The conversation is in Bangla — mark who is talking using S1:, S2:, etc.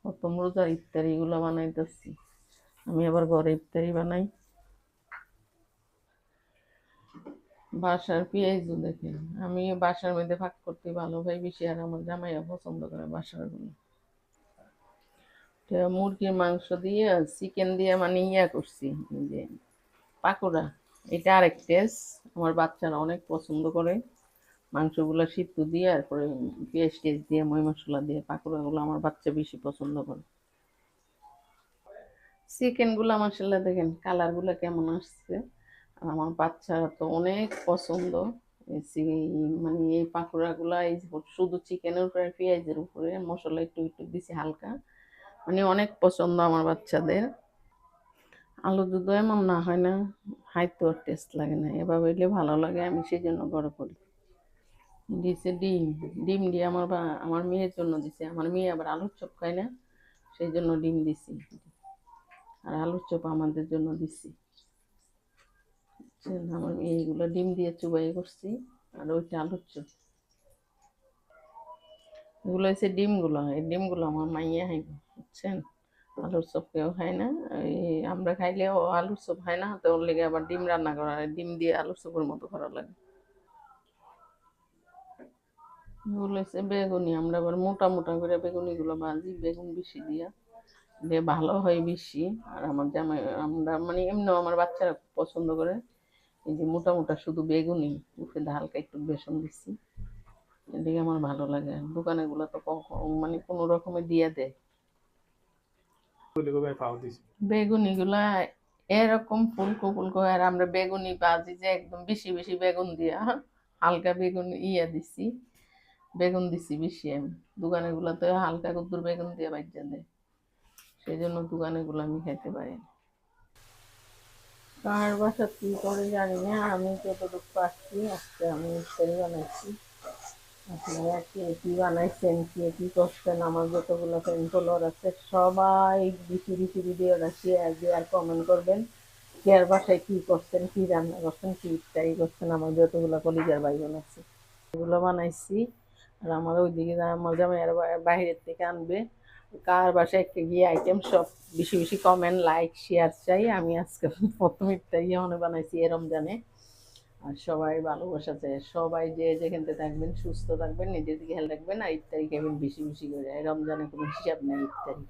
S1: প্রথম রোজার ইফতারি গুলো বানাইতেছি। আমি আবার ঘরে ইফতারি বানাই। বাসার পেঁয়াজও দেখেন, আমি বাসার মধ্যে ভাগ করতে ভালো পাই বেশি, আর আমার জামাইও পছন্দ করে বাসার গুলো। মুরগির মাংস দিয়ে চিকেন দিয়ে মানে করছি, এই যে পাকোড়া। এটা আরেক টেস্ট, আমার বাচ্চারা অনেক পছন্দ করে। মাংসগুলো সিদ্ধ দিয়ে তারপরে পেঁয়াজ টেস্ট দিয়ে ময় মশলা দিয়ে পাকোড়াগুলো আমার বাচ্চা বেশি পছন্দ করে। চিকেন গুলা মাসাল্লাহ দেখেন কালার গুলা কেমন আসছে। আর আমার বাচ্চারা তো অনেক পছন্দ। মানে এই পাকোড়া গুলা এই শুধু চিকেনের উপরে পেঁয়াজের উপরে মশলা একটু একটু দিছি হালকা, মানে অনেক পছন্দ আমার বাচ্চাদের। আলু দুধ এমন না হয় না, খাইতেও টেস্ট লাগে না, এভাবে হইলে ভালো লাগে, আমি সেই জন্য গড়ে করি। দিছে ডিম। ডিম দিয়ে আমার মেয়ের জন্য দিছে, আমার মেয়ে আবার আলুর চপ খায় না, সেই জন্য ডিম দিছি। আর আলুর চপ আমাদের জন্য দিছি। আমার এইগুলো ডিম দিয়ে চুবাই করছি, আর ওইটা আলুর চপ। এগুলো হচ্ছে ডিমগুলো, এই ডিমগুলো আমার মাইয়া খাইব, বুঝছেন। আলুর চপ কেউ খায় না, এই আমরা খাইলেও আলুর চপ খায় না, তো ওর লেগে আবার ডিম রান্না করা হয়, ডিম দিয়ে আলুর চপের মতো করা লাগে। এগুলো হচ্ছে বেগুনি, আমরা আবার মোটা মোটা করে বেগুনিগুলো ভাজি, বেগুন বেশি দিয়া দিয়ে ভালো হয় বেশি। আর আমার জামাই আমরা মানে এমনিও আমার বাচ্চারা খুব পছন্দ করে এই যে মোটা মোটা শুধু বেগুনি, উপরে হালকা একটু বেসন দিচ্ছি, এদিকে আমার ভালো লাগে। দোকানে গুলো তো মানে কোনো রকমে দিয়ে দেয় বেগুনি গুলা, এরকম ফুলকো ফুলকো। আর আমরা বেগুনি ভাজি যে একদম বেশি বেশি বেগুন দিয়া, হালকা বেগুন দিছি, বেগুন দিছি বেশি। আমি দোকানে গুলাতে হালকা কুদ্দুর বেগুন দিয়ে বাজ্যা দেয়, সেই জন্য দোকানে গুলো আমি খেতে পারি না। কার বাসা কি করে জানি না, আমি যতটুকু পারছি আজকে আমি ইফতারি বানাইছি। আপনারা কে কি বানাইছেন, কে কি করছেন, আমার যতগুলো ফ্রেন্ড ফলোয়ার আছে সবাই বেশি বেশি ভিডিওটা শেয়ার দিয়ে আর কমেন্ট করবেন। কে আর বাসায় কি করছেন, কি রান্না করছেন, কি ইফতারি করছেন, আমার যতগুলো কলিজার ভাই বোন আছে এগুলো বানাইছি। আর আমার ওইদিকে আমার জামাইয়ের বাইরের থেকে আনবে, কার বাসায় গিয়ে আইটেম সব বেশি বেশি কমেন্ট লাইক শেয়ার চাই। আমি আজকে প্রথম ইফতারি মনে বানাইছি এ রমজানে। আর সবাই ভালোবাসা চাই, সবাই যে যেখান থেকে থাকবেন সুস্থ থাকবেন, নিজের দিকে খেয়াল রাখবেন, আর ইফতারি খাবেন বেশি বেশি করে, রমজানে কোনো হিসাব নেই ইফতারি।